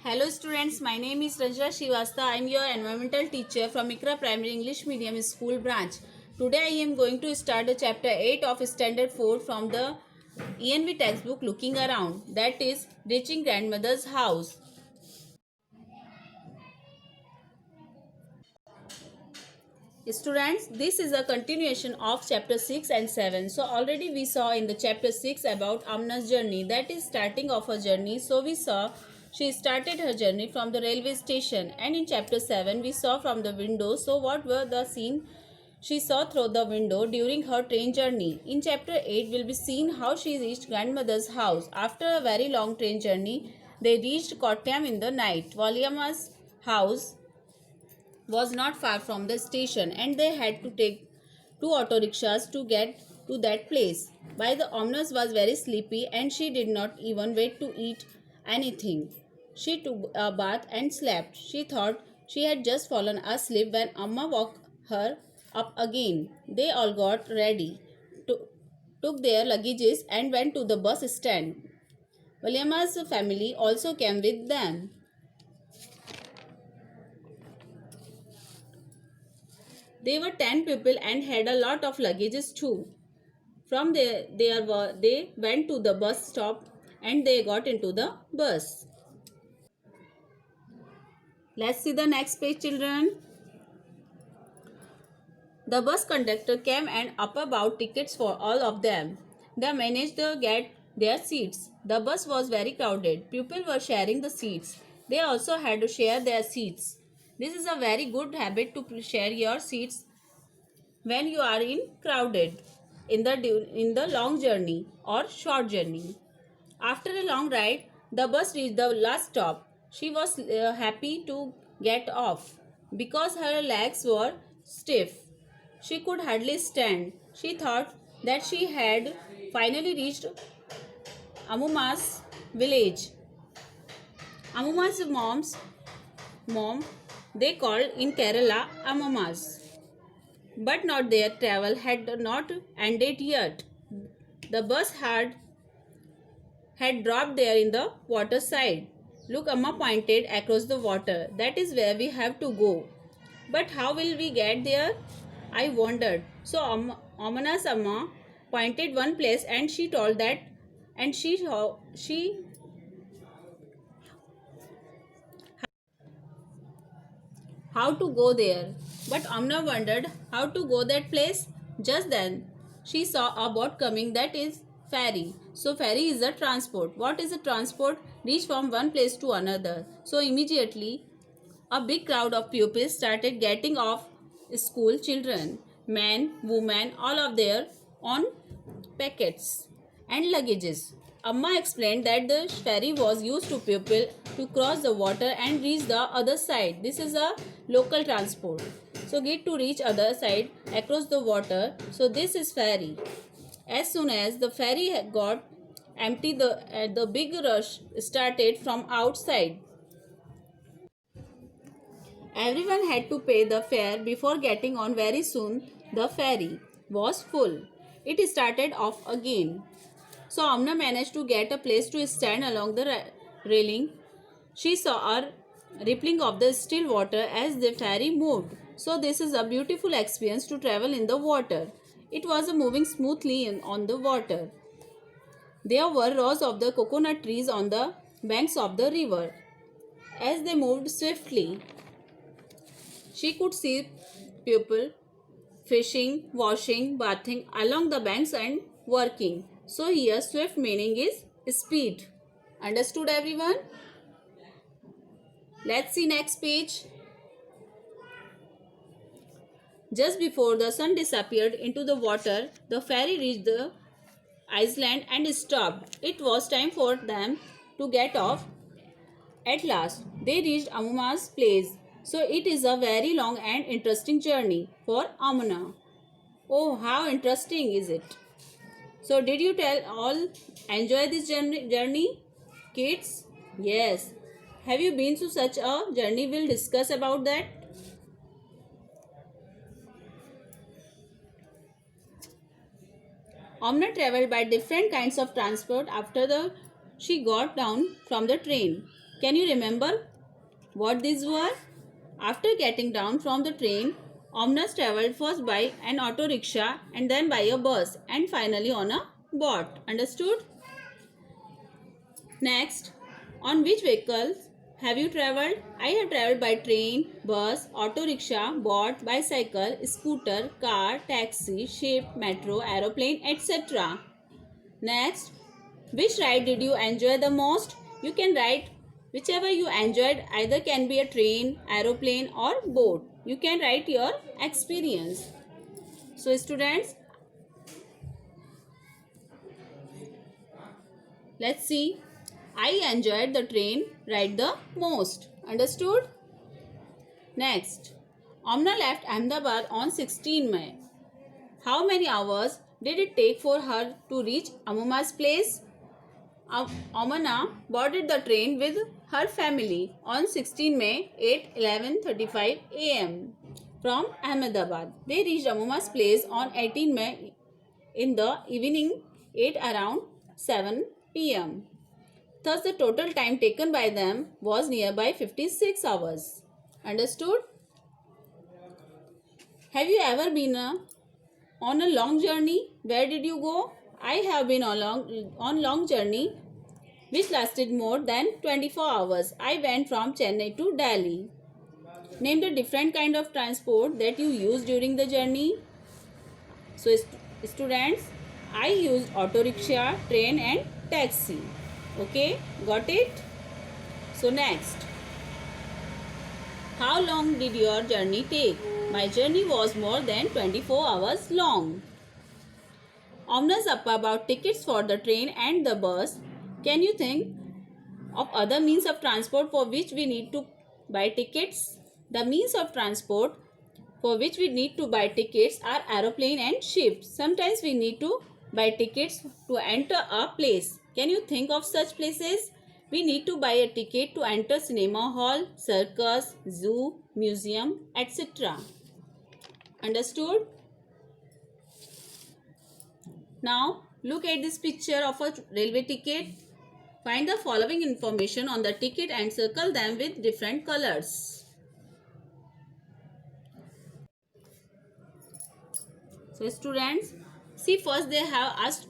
Hello students, my name is Rajra Srivastava. I am your environmental teacher from Ikra Primary English Medium School branch. Today I am going to start the chapter 8 of standard 4 from the ENV textbook Looking Around, that is Reaching Grandmother's House. Students, this is a continuation of chapter 6 and 7. So already we saw in the chapter 6 about Amna's journey, that is starting of her journey. So we saw she started her journey from the railway station, and in chapter 7 we saw from the window. So what were the scene she saw through the window during her train journey. In chapter 8 will be seen how she reached grandmother's house. After a very long train journey, they reached Kottayam in the night. Valiama's house was not far from the station, and they had to take two auto rickshaws to get to that place. By the omnibus was very sleepy and she did not even wait to eat anything. She took a bath and slept. She thought she had just fallen asleep when Amma woke her up again. They all got ready, took their luggages and went to the bus stand. Williama's family also came with them. They were 10 people and had a lot of luggages too. From there, they went to the bus stop and they got into the bus. Let's see the next page, children. The bus conductor came and up about tickets for all of them. They managed to get their seats. The bus was very crowded. People were sharing the seats. They also had to share their seats. This is a very good habit to share your seats when you are in crowded in the long journey or short journey. After a long ride, the bus reached the last stop. She was happy to get off because her legs were stiff. She could hardly stand. She thought that she had finally reached Amuma's village. Amuma's mom, they called in Kerala Amumas. But not their travel had not ended yet. The bus had dropped there in the water side. Look, Amma pointed across the water. That is where we have to go. But how will we get there? I wondered. So Amana's Amma pointed one place and she told that, and she how to go there. But Amna wondered how to go that place. Just then, she saw a boat coming, that is ferry. So ferry is a transport. What is a transport? Reach from one place to another. So immediately, a big crowd of pupils started getting off school, children, men, women, all of their on packets and luggages. Amma explained that the ferry was used to people to cross the water and reach the other side. This is a local transport. So get to reach other side across the water. So this is ferry. As soon as the ferry got empty, the big rush started from outside. Everyone had to pay the fare before getting on. Very soon, the ferry was full. It started off again. So Amna managed to get a place to stand along the railing. She saw a rippling of the still water as the ferry moved. So this is a beautiful experience to travel in the water. It was moving smoothly on the water. There were rows of the coconut trees on the banks of the river. As they moved swiftly, she could see people fishing, washing, bathing along the banks and working. So here swift meaning is speed. Understood, everyone? Let's see next page. Just before the sun disappeared into the water, the ferry reached the island and stopped. It was time for them to get off. At last, they reached Amuma's place. So it is a very long and interesting journey for Amuna. Oh, how interesting is it? So did you all enjoy this journey? Kids? Yes. Have you been to such a journey? We'll discuss about that. Amna traveled by different kinds of transport after she got down from the train. Can you remember what these were? After getting down from the train, Omnas travelled first by an auto rickshaw and then by a bus and finally on a boat. Understood? Next, on which vehicles have you travelled? I have travelled by train, bus, auto rickshaw, boat, bicycle, scooter, car, taxi, ship, metro, aeroplane, etc. Next, which ride did you enjoy the most? You can write whichever you enjoyed, either can be a train, aeroplane or boat. You can write your experience. So students, let's see. I enjoyed the train ride the most. Understood? Next, Omna left Ahmedabad on 16 May. How many hours did it take for her to reach Amuma's place? Omana boarded the train with her family on 16 May 8:11:35 am from Ahmedabad. They reached Amuma's place on 18 May in the evening around 7 pm. Thus, the total time taken by them was nearby 56 hours. Understood? Have you ever been on a long journey? Where did you go? I have been on long journey which lasted more than 24 hours. I went from Chennai to Delhi. Name the different kind of transport that you used during the journey. So students, I used auto rickshaw, train and taxi. Okay, got it? So next, how long did your journey take? My journey was more than 24 hours long. Omna's Appa bought tickets for the train and the bus. Can you think of other means of transport for which we need to buy tickets? The means of transport for which we need to buy tickets are aeroplane and ships. Sometimes we need to buy tickets to enter a place. Can you think of such places? We need to buy a ticket to enter cinema hall, circus, zoo, museum, etc. Understood? Now look at this picture of a railway ticket. Find the following information on the ticket and circle them with different colors. So students, see, first they have asked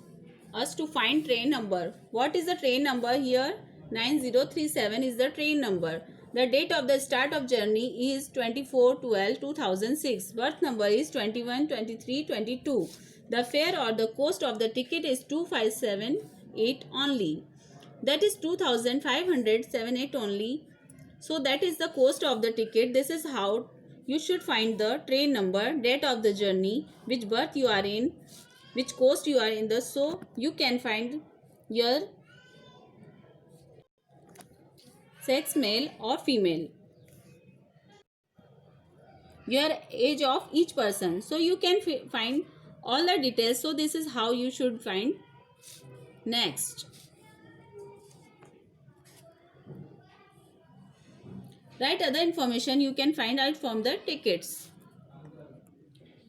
us to find train number. What is the train number here? 9037 is the train number. The date of the start of journey is 24/12/2006. Berth number is 21, 23, 22. The fare or the cost of the ticket is 2578 only. That is 2578 only. So that is the cost of the ticket. This is how you should find the train number, date of the journey, which berth you are in, which coast you are in. So you can find your sex, male or female, your age of each person. So you can find all the details. So this is how you should find. Next, write other information you can find out from the tickets.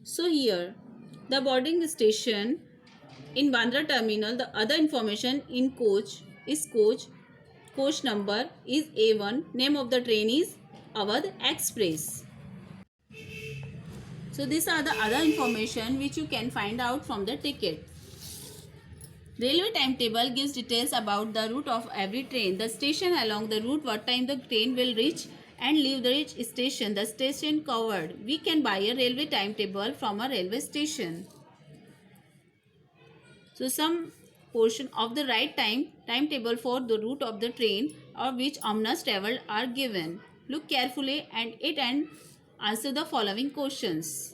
So here, the boarding station in Bandra terminal, the other information in coach is coach number is A1, name of the train is Awadh Express. So these are the other information which you can find out from the ticket. Railway timetable gives details about the route of every train, the station along the route, what time the train will reach and leave the station, the station covered. We can buy a railway timetable from a railway station. So some portion of the right timetable for the route of the train or which Omnas travelled are given. Look carefully at it and answer the following questions.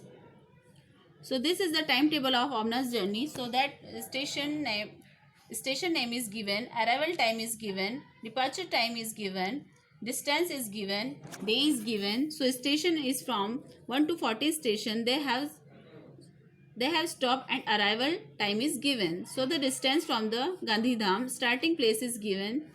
So this is the timetable of Omna's journey. So that station name is given, arrival time is given, departure time is given, distance is given, day is given. So station is from 1 to 40 station. They have stop and arrival time is given. So the distance from the Gandhidham starting place is given.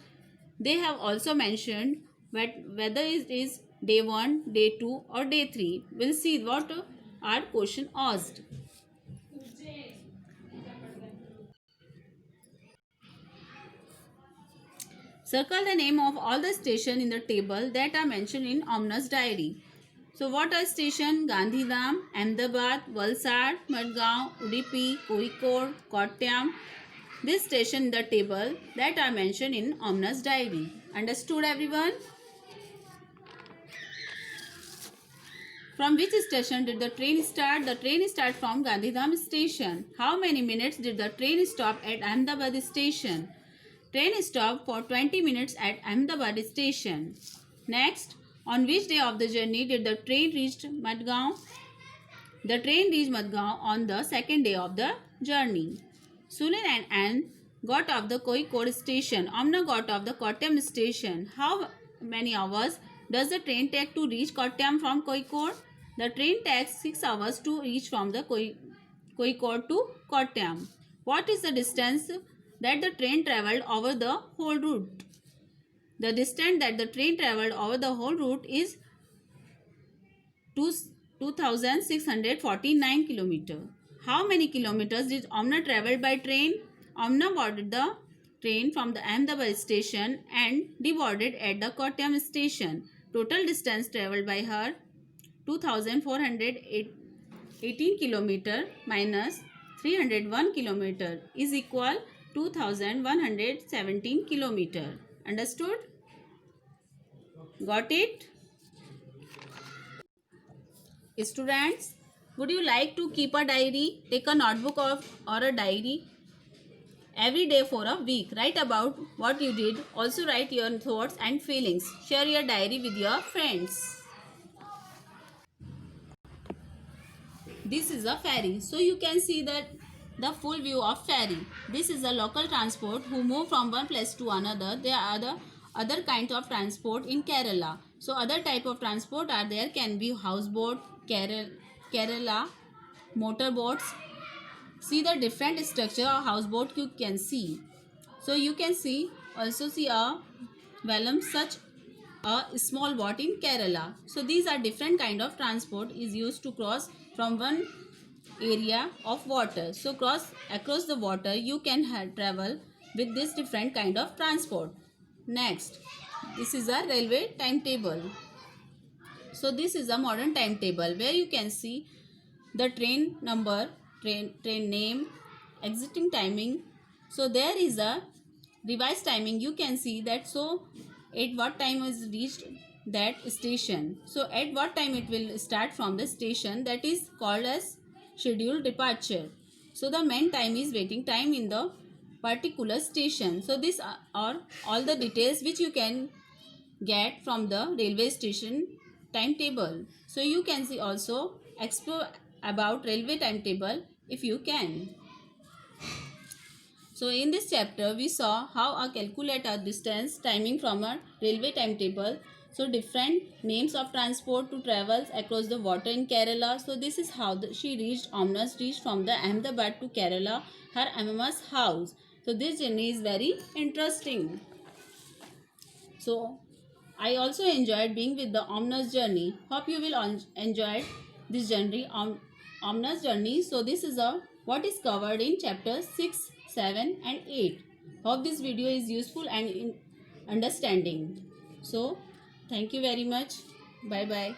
They have also mentioned whether it is day 1, day 2 or day 3. We'll see what are question asked. Circle the name of all the stations in the table that are mentioned in Omna's diary. So what are station? Gandhidham, Ahmedabad, Valsad, Madgaon, Udupi, Kozhikode, Kottayam. This station in the table that are mentioned in Omna's diary. Understood everyone? From which station did the train start? The train started from Gandhidham station. How many minutes did the train stop at Ahmedabad station? Train stopped for 20 minutes at Ahmedabad station. Next, on which day of the journey did the train reach Madgaon? The train reached Madgaon on the second day of the journey. Sulin and Anne got off the Kozhikode station. Omna got off the Kottayam station. How many hours does the train take to reach Kottayam from Kozhikode? The train takes 6 hours to reach from the Kozhikode to Kottayam. What is the distance that the train travelled over the whole route? The distance that the train travelled over the whole route is 2649 km. How many kilometers did Omna travel by train? Omna boarded the train from the Ahmedabad station and deboarded at the Kottayam station. Total distance travelled by her 2418 km minus 301 km is equal 2117 km. Understood? Got it? Students, would you like to keep a diary? Take a notebook or a diary every day for a week. Write about what you did. Also write your thoughts and feelings. Share your diary with your friends. This is a ferry. So you can see that the full view of ferry. This is a local transport who move from one place to another. There are the other kinds of transport in Kerala. So other type of transport are there, can be houseboat, Kerala, motorboats. See the different structure of houseboat you can see. So you can see also see a vellum, such a small boat in Kerala. So these are different kind of transport is used to cross from one area of water. So across the water you can travel with this different kind of transport. Next, this is a railway timetable. So this is a modern timetable where you can see the train number, train name, exiting timing. So there is a revised timing. You can see that. So at what time is reached that station. So at what time it will start from the station, that is called as scheduled departure. So the main time is waiting time in the particular station. So these are all the details which you can get from the railway station timetable. So you can see also explore about railway timetable if you can. So in this chapter we saw how a calculate a distance timing from a railway timetable. So different names of transport to travels across the water in Kerala. So this is how she reached, Omna's reached from the Ahmedabad to Kerala, her MMS house. So this journey is very interesting. So I also enjoyed being with the Omna's journey. Hope you will enjoy this journey, Omna's journey. So this is what is covered in chapters 6, 7 and 8. Hope this video is useful and in understanding. So thank you very much. Bye bye.